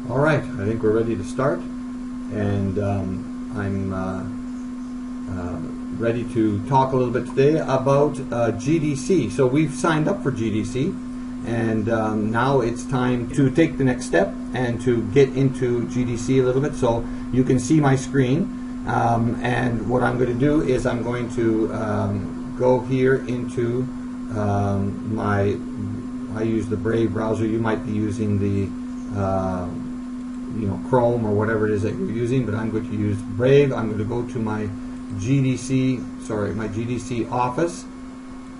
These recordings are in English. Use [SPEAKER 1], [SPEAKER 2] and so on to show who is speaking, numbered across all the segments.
[SPEAKER 1] All right, I think we're ready to start, and I'm ready to talk a little bit today about GDC. So we've signed up for GDC, and now it's time to take the next step and to get into GDC a little bit. So you can see my screen, and what I'm going to do is I'm going to go here into I use the Brave browser. You might be using the Chrome or whatever it is that you're using, but I'm going to use Brave. I'm going to go to my GDC Office,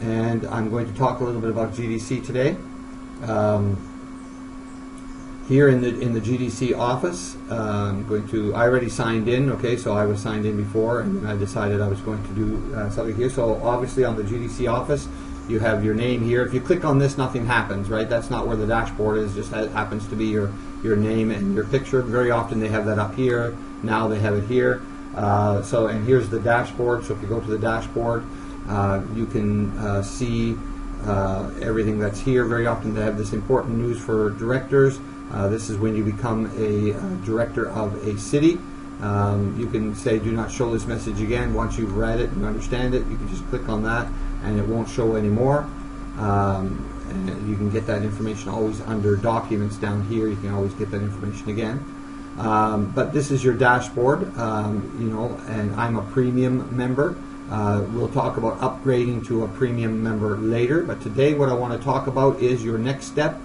[SPEAKER 1] and I'm going to talk a little bit about GDC today. Here in the GDC Office, I already signed in. Okay, so I was signed in before, and then I decided I was going to do something here. So obviously on the GDC Office, you have your name here. If you click on this, nothing happens, right? That's not where the dashboard is. Just happens to be your name and your picture. Very often they have that up here. Now they have it here. And here's the dashboard. So if you go to the dashboard, you can see everything that's here. Very often they have this important news for directors. This is when you become a director of a city. You can say, do not show this message again. Once you've read it and understand it, you can just click on that and it won't show anymore. And you can get that information always under documents down here. You can always get that information again. But this is your dashboard, and I'm a premium member. We'll talk about upgrading to a premium member later, but today what I want to talk about is your next step.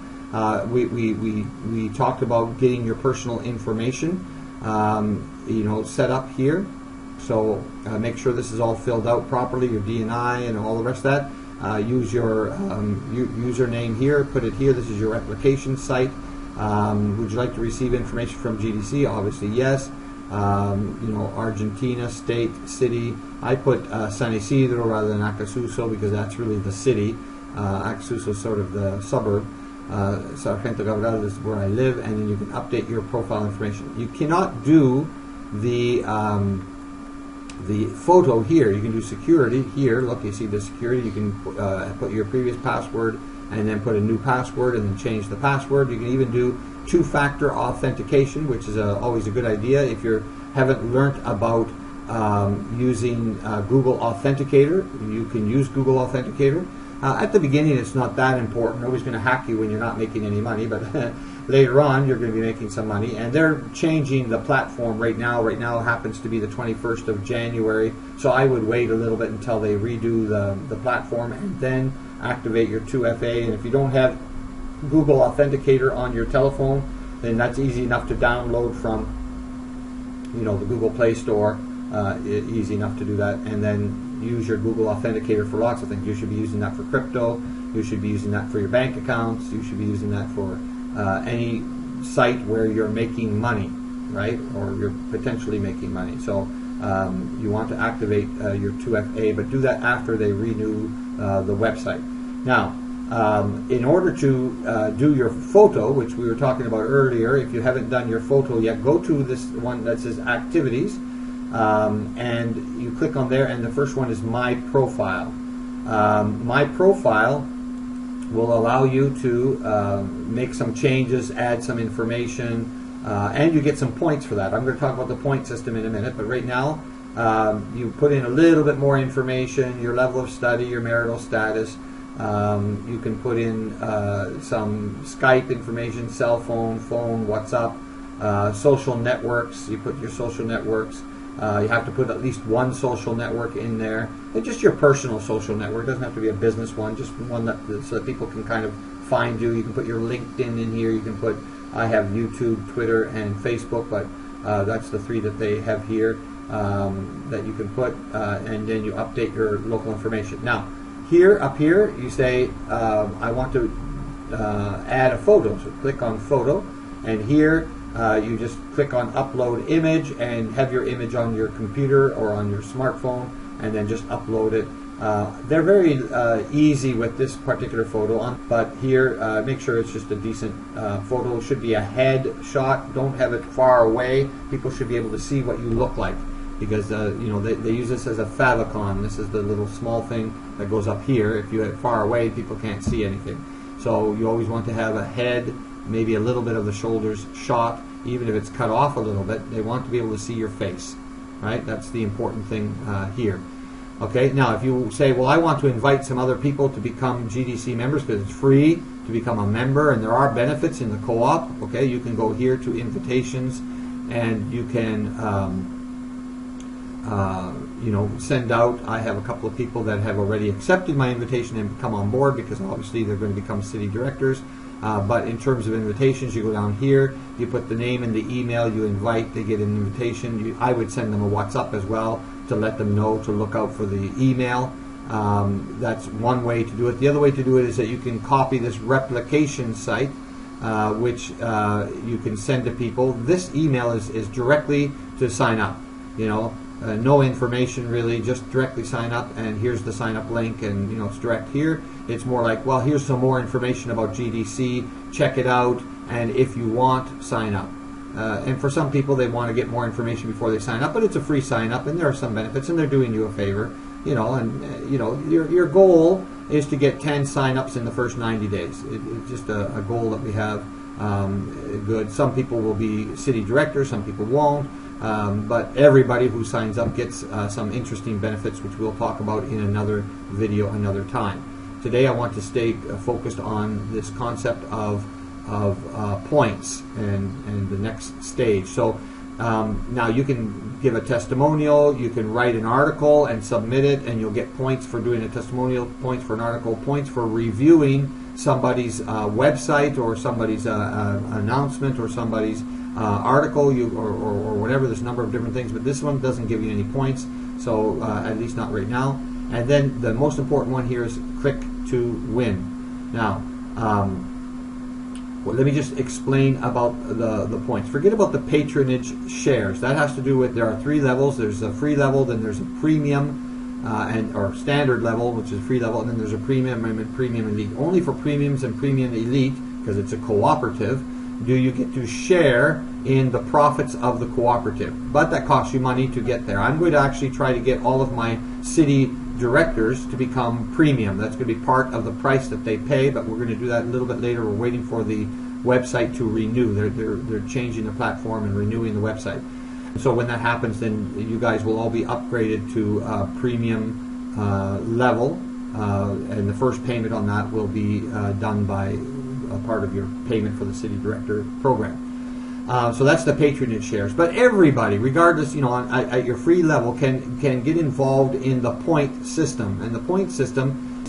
[SPEAKER 1] We talked about getting your personal information set up here. So make sure this is all filled out properly, your DNI and all the rest of that. Use your username here, put it here. This is your application site. Would you like to receive information from GDC? Obviously yes. Argentina, state, city. I put San Isidro rather than Acasuso because that's really the city. Acasuso is sort of the suburb. Sargento Cabral is where I live, and then you can update your profile information. You cannot do the photo here. You can do security here. Look, you see the security. You can put your previous password and then put a new password and then change the password. You can even do two-factor authentication, which is always a good idea if you haven't learned about using Google Authenticator. You can use Google Authenticator. At the beginning, it's not that important. Nobody's going to hack you when you're not making any money, but later on, you're going to be making some money. And they're changing the platform right now. Right now, it happens to be the 21st of January, so I would wait a little bit until they redo the platform and then activate your 2FA. And if you don't have Google Authenticator on your telephone, then that's easy enough to download from the Google Play Store. Easy enough to do that, and then use your Google Authenticator for lots of things. You should be using that for crypto. You should be using that for your bank accounts. You should be using that for any site where you're making money, right? Or you're potentially making money. So you want to activate your 2FA, but do that after they renew the website. Now, in order to do your photo, which we were talking about earlier, if you haven't done your photo yet, go to this one that says Activities. And you click on there, and the first one is My Profile. My Profile will allow you to make some changes, add some information, and you get some points for that. I'm going to talk about the point system in a minute, but right now you put in a little bit more information, your level of study, your marital status. You can put in some Skype information, cell phone, WhatsApp, social networks. You put your social networks. You have to put at least one social network in there. It's just your personal social network. It doesn't have to be a business one, just one so that people can kind of find you. You can put your LinkedIn in here. You can put, I have YouTube, Twitter, and Facebook, but that's the three that they have here that you can put, and then you update your local information. Now, up here, you say, I want to add a photo. So click on Photo, and here you just click on Upload Image and have your image on your computer or on your smartphone, and then just upload it. They're very easy with this particular photo, but here make sure it's just a decent photo. It should be a head shot. Don't have it far away. People should be able to see what you look like, because they use this as a favicon. This is the little small thing that goes up here. If you have it far away, people can't see anything. So you always want to have a head, maybe a little bit of the shoulders shot, even if it's cut off a little bit. They want to be able to see your face, right? That's the important thing here. Okay, now if you say, well, I want to invite some other people to become GDC members because it's free to become a member and there are benefits in the co-op, okay, you can go here to invitations and you can send out. I have a couple of people that have already accepted my invitation and come on board because obviously they're going to become city directors. But in terms of invitations, you go down here, you put the name and the email, you invite, they get an invitation. I would send them a WhatsApp as well to let them know to look out for the email. That's one way to do it. The other way to do it is that you can copy this replication site, which you can send to people. This email is directly to sign up. No information really, just directly sign up, and here's the sign up link, and it's direct here. It's more like, well, here's some more information about GDC, check it out, and if you want, sign up. And for some people, they want to get more information before they sign up, but it's a free sign up, and there are some benefits, and they're doing you a favor. Your goal is to get 10 sign-ups in the first 90 days. It's just a goal that we have. Good. Some people will be city directors, some people won't. But everybody who signs up gets some interesting benefits, which we'll talk about in another video another time. Today I want to stay focused on this concept of points and the next stage. So now you can give a testimonial, you can write an article and submit it, and you'll get points for doing a testimonial, points for an article, points for reviewing somebody's website or somebody's announcement or somebody's article, or whatever. There's a number of different things, but this one doesn't give you any points, so at least not right now. And then the most important one here is click to win. Now, well, let me just explain about the points. Forget about the patronage shares. That has to do with, there are 3 levels. There's a free level, then there's a premium, or standard level, which is free level, and then there's a premium and premium elite. Only for premiums and premium elite, because it's a cooperative, do you get to share in the profits of the cooperative. But that costs you money to get there. I'm going to actually try to get all of my city directors to become premium. That's going to be part of the price that they pay, but we're going to do that a little bit later. We're waiting for the website to renew. They're changing the platform and renewing the website. So when that happens, then you guys will all be upgraded to premium level, and the first payment on that will be done by a part of your payment for the city director program. So that's the patronage shares. But everybody, regardless, at your free level, can get involved in the point system. And the point system,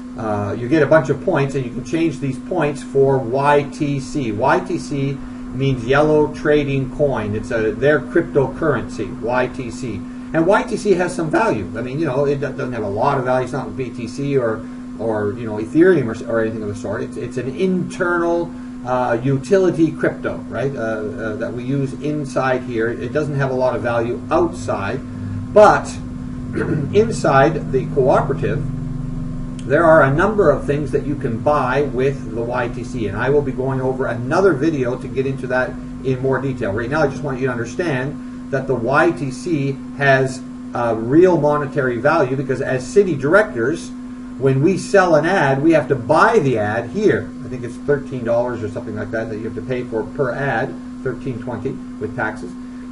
[SPEAKER 1] you get a bunch of points, and you can change these points for YTC. YTC means yellow trading coin. It's their cryptocurrency, YTC. And YTC has some value. I mean, it doesn't have a lot of value. It's not BTC or Ethereum or anything of the sort. It's an internal utility crypto, right? That we use inside here. It doesn't have a lot of value outside, but inside the cooperative, there are a number of things that you can buy with the YTC, and I will be going over another video to get into that in more detail. Right now, I just want you to understand that the YTC has real monetary value, because as city directors, when we sell an ad, we have to buy the ad here. I think it's $13 or something like that you have to pay for per ad, $13.20 with taxes.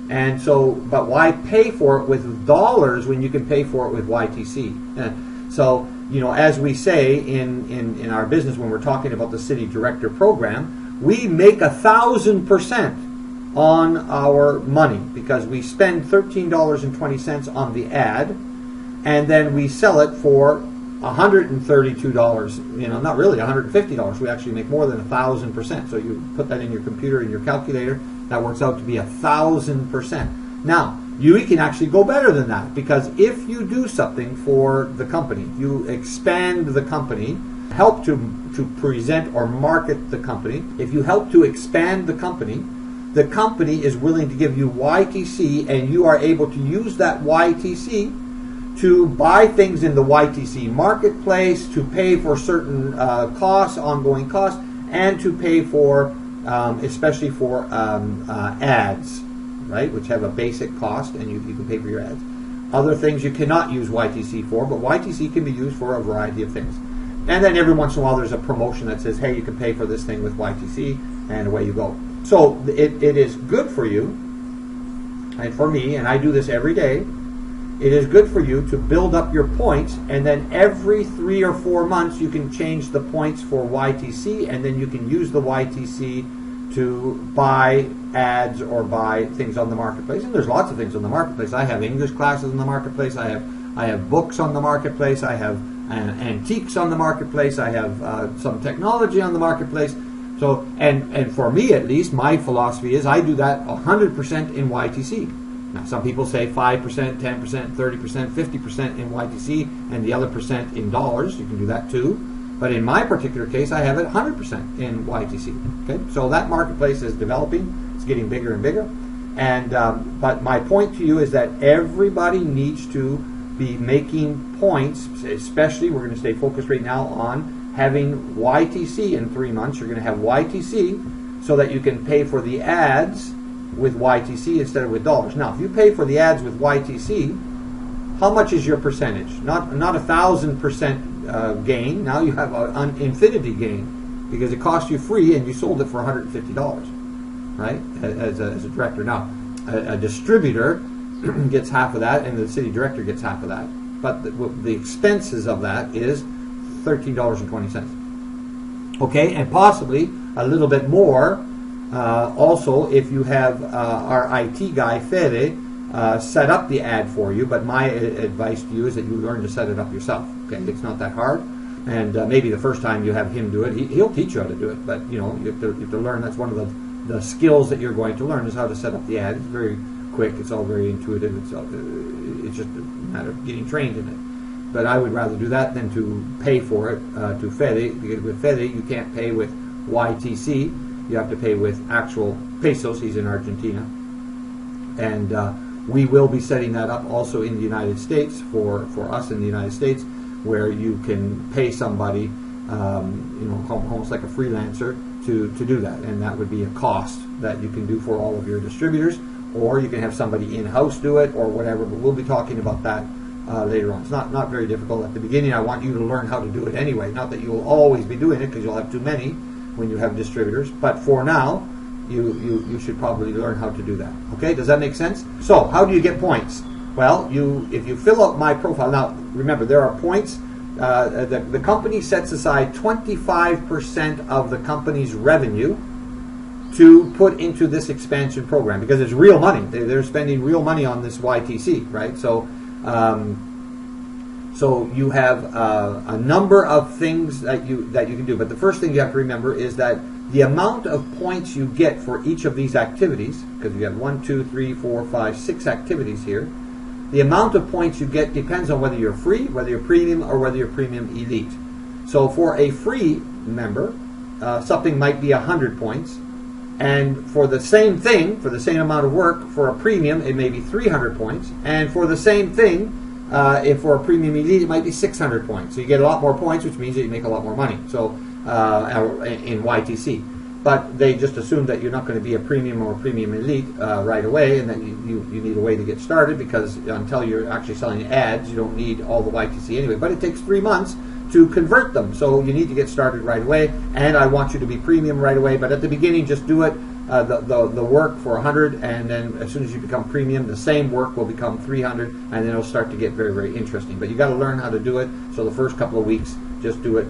[SPEAKER 1] And so, but why pay for it with dollars when you can pay for it with YTC? So, as we say in our business when we're talking about the city director program, we make 1,000% on our money, because we spend $13.20 on the ad, and then we sell it for $132, not really $150. We actually make more than 1,000%. So you put that in your computer, in your calculator, that works out to be 1,000%. Now, you can actually go better than that, because if you do something for the company, you expand the company, help to present or market the company, if you help to expand the company is willing to give you YTC, and you are able to use that YTC to buy things in the YTC marketplace, to pay for certain costs, ongoing costs, and to pay for, especially for ads, right, which have a basic cost, and you can pay for your ads. Other things you cannot use YTC for, but YTC can be used for a variety of things. And then every once in a while there's a promotion that says, hey, you can pay for this thing with YTC, and away you go. So it is good for you, and for me, and I do this every day, it is good for you to build up your points, and then every 3 or 4 months you can change the points for YTC, and then you can use the YTC to buy ads or buy things on the marketplace. And there's lots of things on the marketplace. I have English classes on the marketplace. I have books on the marketplace. I have antiques on the marketplace. I have some technology on the marketplace. So, and for me at least, my philosophy is I do that 100% in YTC. Now, some people say 5%, 10%, 30%, 50% in YTC, and the other percent in dollars. You can do that too. But in my particular case, I have it 100% in YTC. Okay, so that marketplace is developing. It's getting bigger and bigger. And but my point to you is that everybody needs to be making points. Especially, we're going to stay focused right now on having YTC in 3 months. You're going to have YTC so that you can pay for the ads with YTC instead of with dollars. Now, if you pay for the ads with YTC, how much is your percentage? Not 1,000% gain. Now you have an infinity gain because it cost you free and you sold it for $150, right? As a director. Now, a distributor gets half of that, and the city director gets half of that. But the expenses of that is $13.20. Okay, and possibly a little bit more. Also, if you have our IT guy, Fede, set up the ad for you, but my advice to you is that you learn to set it up yourself. Okay, it's not that hard, and maybe the first time you have him do it, he'll teach you how to do it. But you know, you have to learn. That's one of the skills that you're going to learn is how to set up the ad. It's very quick. It's all very intuitive. It's just a matter of getting trained in it. But I would rather do that than to pay for it to Fede, because with Fede you can't pay with YTC. You have to pay with actual pesos. He's in Argentina. And we will be setting that up also in the United States for us in the United States, where you can pay somebody, almost like a freelancer to do that. And that would be a cost that you can do for all of your distributors, or you can have somebody in-house do it or whatever. But we'll be talking about that later on. It's not very difficult. At the beginning, I want you to learn how to do it anyway. Not that you will always be doing it, because you'll have too many when you have distributors, but for now you should probably learn how to do that. Okay, does that make sense? So how do you get points? Well, if you fill out my profile, now remember there are points. The company sets aside 25% of the company's revenue to put into this expansion program, because it's real money. They're spending real money on this YTC, right? So you have a number of things that you can do. But the first thing you have to remember is that the amount of points you get for each of these activities, because you have 1, 2, 3, 4, 5, 6 activities here, the amount of points you get depends on whether you're free, whether you're premium, or whether you're premium elite. So for a free member, something might be 100 points. And for the same thing, for the same amount of work, for a premium, it may be 300 points. And for the same thing, if for a premium elite, it might be 600 points. So you get a lot more points, which means that you make a lot more money. So in YTC, but they just assume that you're not going to be a premium or a premium elite right away, and that you need a way to get started, because until you're actually selling ads, you don't need all the YTC anyway. But it takes 3 months to convert them, so you need to get started right away. And I want you to be premium right away. But at the beginning, just do it. The work for 100, and then as soon as you become premium, the same work will become 300, and then it'll start to get very, very interesting. But you got to learn how to do it. So the first couple of weeks, just do it,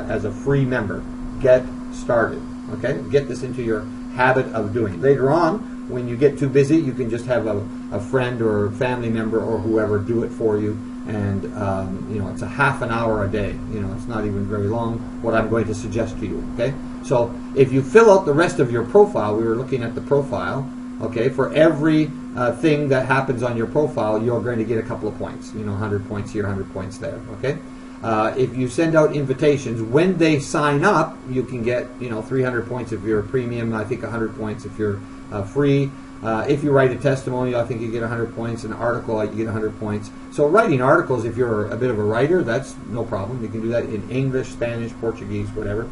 [SPEAKER 1] as a free member. Get started. Okay, get this into your habit of doing it. Later on, when you get too busy, you can just have a friend or family member or whoever do it for you. And it's a half an hour a day. It's not even very long, what I'm going to suggest to you. Okay, so if you fill out the rest of your profile, we were looking at the profile. Okay, for every thing that happens on your profile, you're going to get a couple of points. 100 points here, 100 points there. Okay, if you send out invitations, when they sign up, you can get 300 points if you're a premium. I think 100 points if you're free. If you write a testimonial, I think you get 100 points. An article, you get 100 points. So writing articles, if you're a bit of a writer, that's no problem. You can do that in English, Spanish, Portuguese, whatever.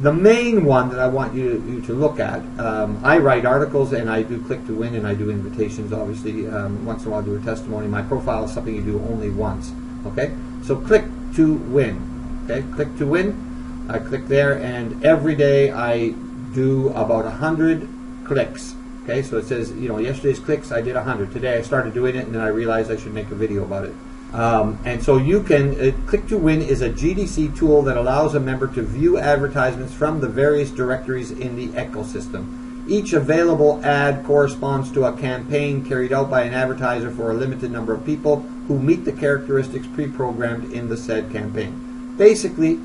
[SPEAKER 1] The main one that I want you to look at, I write articles and I do click to win and I do invitations, obviously. Once in a while I do a testimony. My profile is something you do only once. Okay? So click to win. Okay? Click to win. I click there, and every day I do about 100 clicks. Okay, so it says, you know, yesterday's clicks I did 100. Today I started doing it, and then I realized I should make a video about it. And so you can, Click to Win is a GDC tool that allows a member to view advertisements from the various directories in the ecosystem. Each available ad corresponds to a campaign carried out by an advertiser for a limited number of people who meet the characteristics pre-programmed in the said campaign. Basically,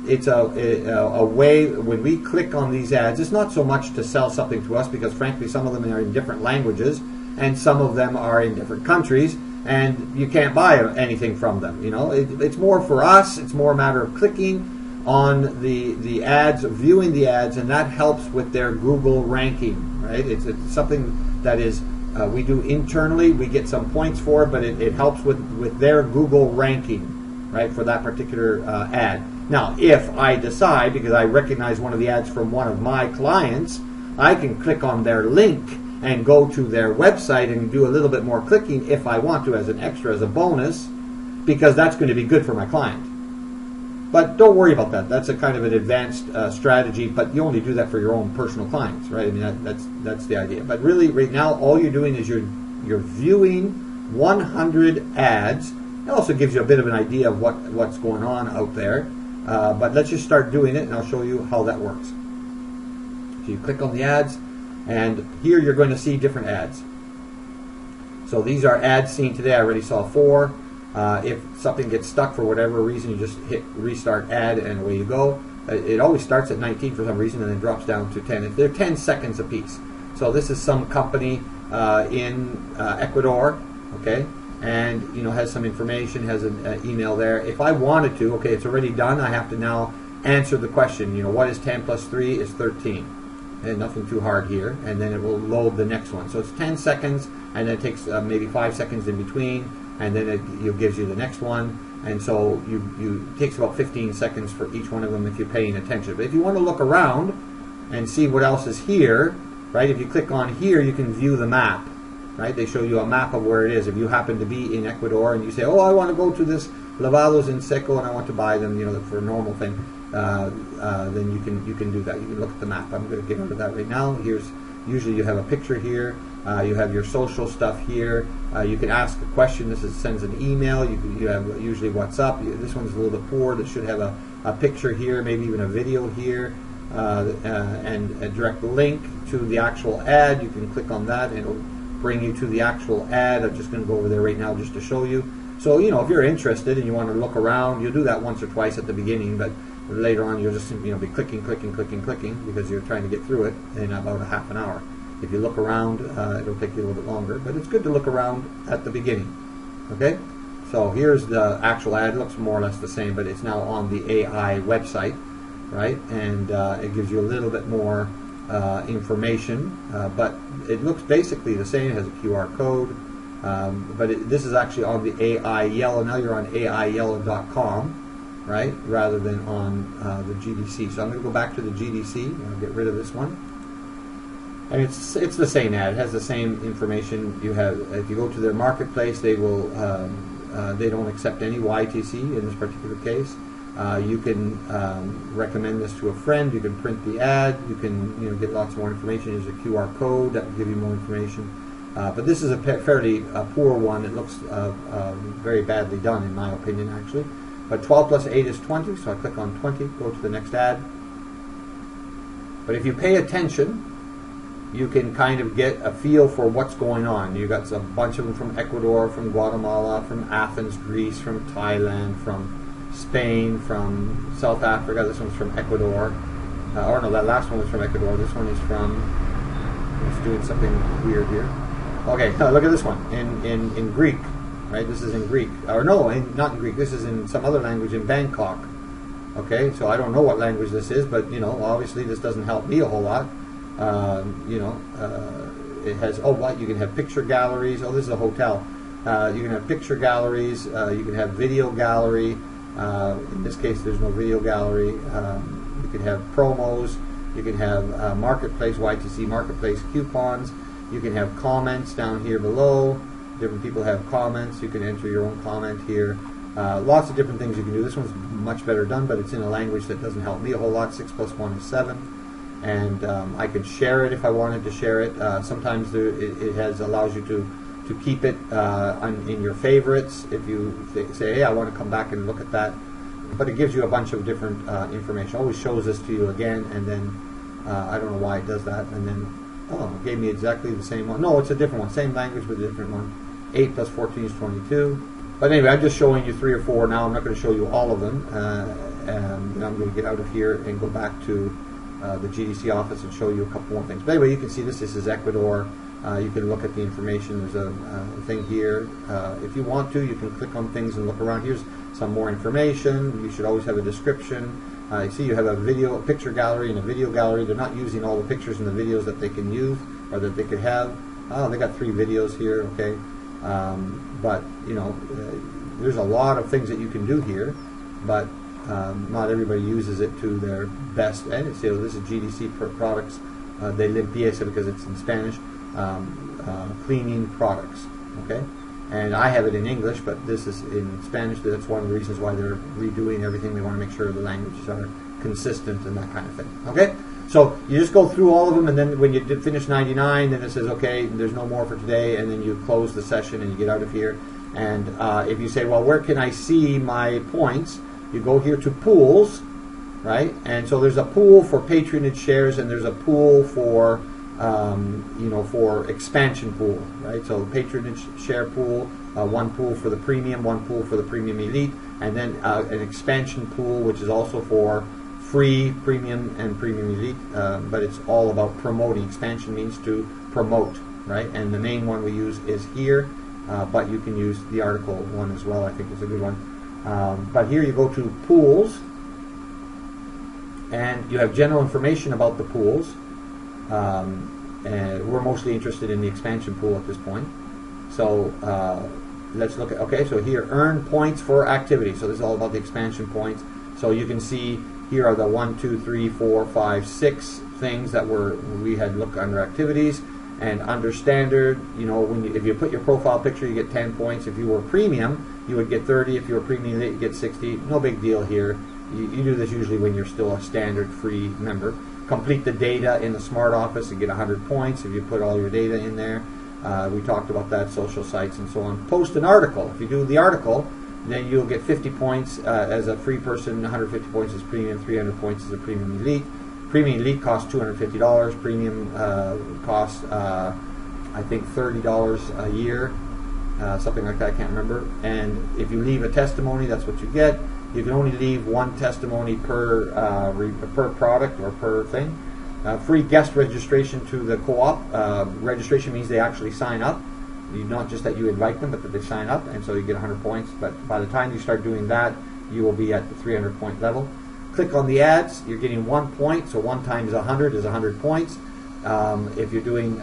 [SPEAKER 1] it's a way, when we click on these ads, it's not so much to sell something to us, because frankly some of them are in different languages and some of them are in different countries, and you can't buy anything from them. You know, it's more for us. It's more a matter of clicking on the ads, viewing the ads, and that helps with their Google ranking, right? It's something that is we do internally. We get some points for it, but it helps with their Google ranking, right, for that particular ad. Now, if I decide, because I recognize one of the ads from one of my clients, I can click on their link and go to their website and do a little bit more clicking if I want to, as an extra, as a bonus, because that's going to be good for my client. But don't worry about that. That's a kind of an advanced strategy, but you only do that for your own personal clients, right? I mean, that's the idea. But really, right now, all you're doing is you're viewing 100 ads. It also gives you a bit of an idea of what's going on out there. But let's just start doing it, and I'll show you how that works. So you click on the ads, and here you're going to see different ads. So these are ads seen today. I already saw 4. If something gets stuck for whatever reason, you just hit restart ad, and away you go. It always starts at 19 for some reason, and then drops down to 10. They're 10 seconds apiece. So this is some company in Ecuador, okay? And you know, has some information, has an email there. If I wanted to, okay, it's already done. I have to now answer the question. You know, what is 10 plus 3 is 13, and nothing too hard here. And then it will load the next one. So it's 10 seconds, and then it takes maybe 5 seconds in between, and then it gives you the next one. And so it takes about 15 seconds for each one of them if you're paying attention. But if you want to look around and see what else is here, right? If you click on here, you can view the map. Right? They show you a map of where it is. If you happen to be in Ecuador and you say, oh, I want to go to this Lavados in Seco and I want to buy them, you know, for a normal thing, then you can do that. You can look at the map. I'm going to get into that right now. Usually you have a picture here. You have your social stuff here. You can ask a question. This sends an email. You have usually WhatsApp. This one's a little bit poor. This should have a picture here, maybe even a video here, and a direct link to the actual ad. You can click on that and it'll bring you to the actual ad. I'm just going to go over there right now just to show you. So, you know, if you're interested and you want to look around, you'll do that once or twice at the beginning, but later on you'll just, you know, be clicking because you're trying to get through it in about a half an hour. If you look around, it'll take you a little bit longer, but it's good to look around at the beginning. Okay? So here's the actual ad. It looks more or less the same, but it's now on the AI website, right? And it gives you a little bit more information, but it looks basically the same. It has a QR code, but this is actually on the AiYellow. Now you're on AiYellow.com, right, rather than on the GDC. So I'm going to go back to the GDC. I'll get rid of this one, and it's the same ad. It has the same information. You have, if you go to their marketplace, they will they don't accept any YTC in this particular case. You can recommend this to a friend. You can print the ad. You can, you know, get lots more information. There's a QR code that will give you more information. But this is a fairly poor one. It looks very badly done, in my opinion, actually. But 12 plus 8 is 20, so I click on 20, go to the next ad. But if you pay attention, you can kind of get a feel for what's going on. You got a bunch of them from Ecuador, from Guatemala, from Athens, Greece, from Thailand, from Spain, from South Africa. This one's from Ecuador. Or no, that last one was from Ecuador. This one is from, it's doing something weird here. Okay, look at this one, in Greek, right? This is in Greek. Or no, not in Greek. This is in some other language in Bangkok. Okay, so I don't know what language this is, but, you know, obviously this doesn't help me a whole lot. You know, it has, oh, what? You can have picture galleries. Oh, this is a hotel. You can have picture galleries. You can have video gallery. In this case, there's no video gallery. You can have promos. You can have marketplace, YTC marketplace coupons. You can have comments down here below. Different people have comments. You can enter your own comment here. Lots of different things you can do. This one's much better done, but it's in a language that doesn't help me a whole lot. 6 plus 1 is 7. and I could share it if I wanted to share it. Sometimes it allows you to keep it in your favorites if you say, hey, I want to come back and look at that. But it gives you a bunch of different information. Always shows this to you again, and then I don't know why it does that, and then it gave me exactly the same one. No, it's a different one, same language but a different one. 8 plus 14 is 22. But anyway, I'm just showing you 3 or 4 now. I'm not going to show you all of them. And I'm going to get out of here and go back to the GDC office and show you a couple more things. But anyway, you can see this is Ecuador. You can look at the information. There's a thing here. If you want to, you can click on things and look around. Here's some more information. You should always have a description. You see you have a picture gallery and a video gallery. They're not using all the pictures and the videos that they can use or that they could have. Oh, they got 3 videos here, okay. But, you know, there's a lot of things that you can do here, but not everybody uses it to their best. And it's, this is GDC products de limpieza because it's in Spanish. Cleaning products, okay. And I have it in English, but this is in Spanish. That's one of the reasons why they're redoing everything. They want to make sure the languages are consistent and that kind of thing. Okay, so you just go through all of them, and then when you finish 99, then it says, okay, there's no more for today, and then you close the session and you get out of here. And if you say, well, where can I see my points? You go here to pools, right? And so there's a pool for patronage shares, and there's a pool for for expansion pool, right? So patronage share pool, one pool for the premium, one pool for the premium elite, and then an expansion pool, which is also for free premium and premium elite, but it's all about promoting. Expansion means to promote, right? And the main one we use is here, but you can use the article one as well. I think it's a good one. But here you go to pools, and you have general information about the pools. And we're mostly interested in the expansion pool at this point. So let's look at, okay, so here, earn points for activity. So this is all about the expansion points. So you can see here are the 1, 2, 3, 4, 5, 6 things that we had looked under activities. And under standard, if you put your profile picture, you get 10 points. If you were premium, you would get 30. If you were premium elite, you get 60. No big deal here. You do this usually when you're still a standard free member. Complete the data in the Smart Office and get 100 points if you put all your data in there. We talked about that, social sites and so on. Post an article. If you do the article, then you'll get 50 points as a free person, 150 points as premium, 300 points as a premium elite. Premium elite costs $250. Premium costs, I think, $30 a year, something like that. I can't remember. And if you leave a testimony, that's what you get. You can only leave 1 testimony per product or per thing. Free guest registration to the co-op. Registration means they actually sign up. Not just that you invite them, but that they sign up, and so you get 100 points. But by the time you start doing that, you will be at the 300 point level. Click on the ads. You're getting 1 point, so 1 times 100 is 100 points. If you're doing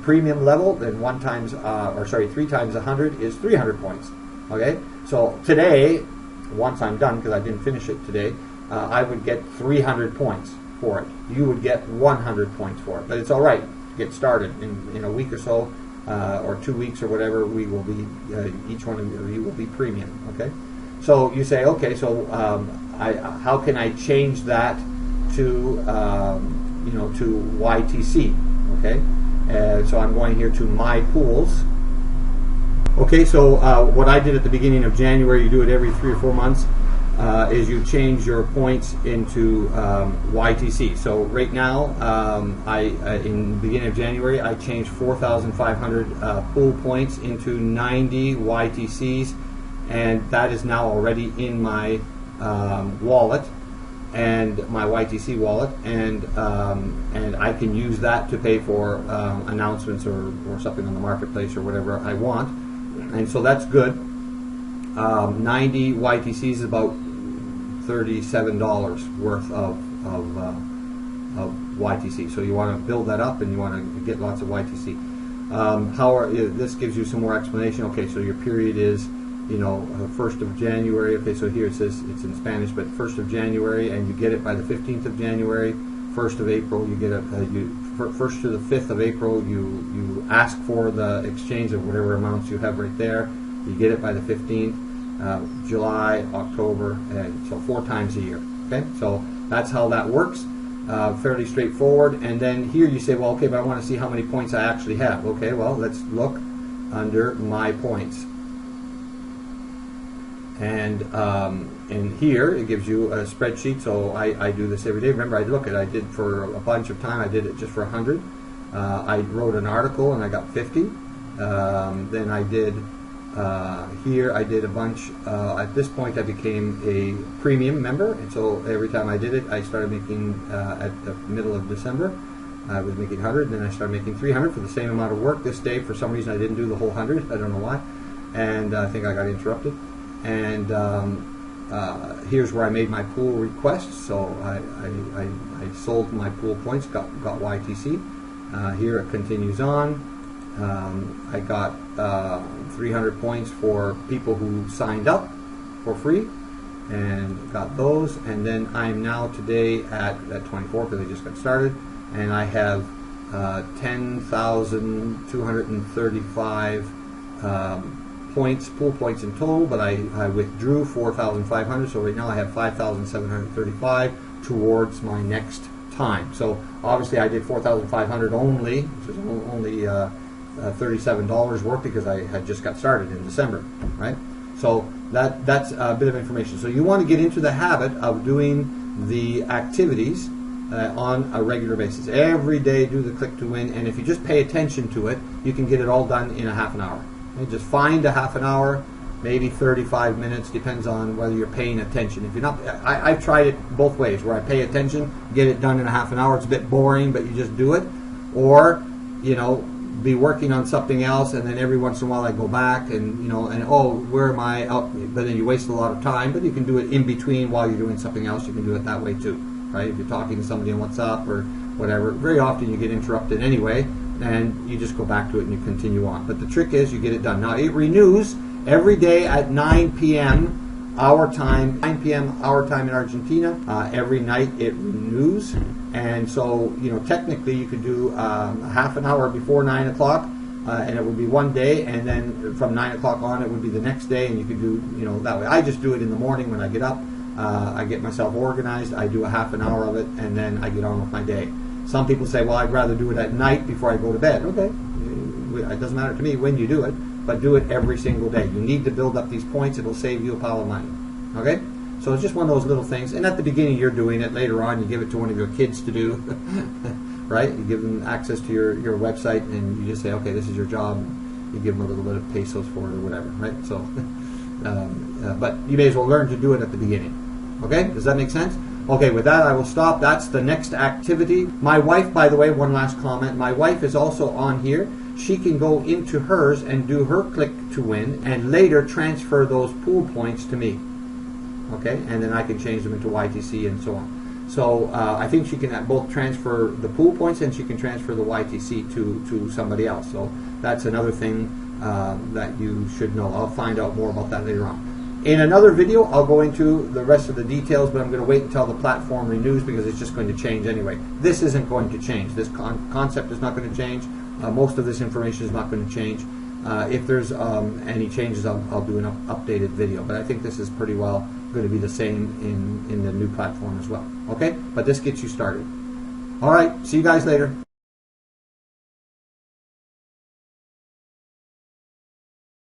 [SPEAKER 1] premium level, then 3 times 100 is 300 points. Okay, so today, once I'm done, because I didn't finish it today, I would get 300 points for it. You would get 100 points for it, but it's all right. Get started in a week or so, or 2 weeks or whatever. We will be each one of you will be premium. Okay, so you say, okay, so how can I change that to to YTC? Okay, so I'm going here to My Pools. Okay, so what I did at the beginning of January, you do it every 3 or 4 months, is you change your points into YTC. So right now, in the beginning of January, I changed 4,500 pool points into 90 YTCs, and that is now already in my wallet, and my YTC wallet, and I can use that to pay for announcements or something on the marketplace or whatever I want. And so that's good. 90 YTCs is about $37 worth of YTC. So you want to build that up and you want to get lots of YTC. This gives you some more explanation. Okay, so your period is 1st of January. Okay, so here it says it's in Spanish, but 1st of January, and you get it by the 15th of January. 1st of April, you get it. 1st to the 5th of April, you ask for the exchange of whatever amounts you have right there. You get it by the 15th. July, October, and so 4 times a year. Okay, so that's how that works. fairly straightforward. And then here you say, well, okay, but I want to see how many points I actually have. Okay, well, let's look under my points. And here it gives you a spreadsheet. So I do this every day. Remember, I did for a bunch of time. I did it just for 100. I wrote an article and I got 50. Then I did here I did a bunch. At this point I became a premium member, and so every time I did it I started making at the middle of December I was making 100, then I started making 300 for the same amount of work. This day for some reason I didn't do the whole 100, I don't know why, and I think I got interrupted. And here's where I made my pool requests. So I sold my pool points, got YTC. Here it continues on. I got 300 points for people who signed up for free and got those. And then I'm now today at 24 because I just got started, and I have 10,235 points, pool points in total, but I withdrew 4,500, so right now I have 5,735 towards my next time. So obviously I did 4,500 only, which is only $37 worth because I had just got started in December, right? So that's a bit of information. So you want to get into the habit of doing the activities on a regular basis. Every day do the click to win, and if you just pay attention to it, you can get it all done in a half an hour. Okay? Just find a half an hour, maybe 35 minutes, depends on whether you're paying attention. If you're not, I've tried it both ways, where I pay attention, get it done in a half an hour. It's a bit boring, but you just do it. Or, you know, be working on something else, and then every once in a while I go back and, you know, and oh, where am I? Oh, but then you waste a lot of time. But you can do it in between while you're doing something else. You can do it that way too, right? If you're talking to somebody on WhatsApp or whatever, very often you get interrupted anyway, and you just go back to it and you continue on. But the trick is you get it done. Now it renews every day at 9 p.m. our time, 9 p.m. our time in Argentina. Every night it renews. And so, you know, technically you could do half an hour before 9 o'clock, and it would be one day, and then from 9 o'clock on it would be the next day, and you could do, you know, that way. I just do it in the morning when I get up. I get myself organized. I do a half an hour of it, and then I get on with my day. Some people say, well, I'd rather do it at night before I go to bed. Okay, it doesn't matter to me when you do it, but do it every single day. You need to build up these points. It'll save you a pile of money. Okay? So it's just one of those little things. And at the beginning, you're doing it. Later on, you give it to one of your kids to do. Right? You give them access to your website, and you just say, okay, this is your job. You give them a little bit of pesos for it or whatever. Right? So, but you may as well learn to do it at the beginning. Okay? Does that make sense? Okay, with that, I will stop. That's the next activity. My wife, by the way, one last comment. My wife is also on here. She can go into hers and do her click to win, and later transfer those pool points to me. Okay, and then I can change them into YTC and so on. So I think she can both transfer the pool points and she can transfer the YTC to somebody else. So that's another thing that you should know. I'll find out more about that later on. In another video, I'll go into the rest of the details, but I'm going to wait until the platform renews because it's just going to change anyway. This isn't going to change. This concept is not going to change. Most of this information is not going to change. If there's any changes, I'll do an updated video. But I think this is pretty well going to be the same in the new platform as well. Okay? But this gets you started. All right. See you guys later.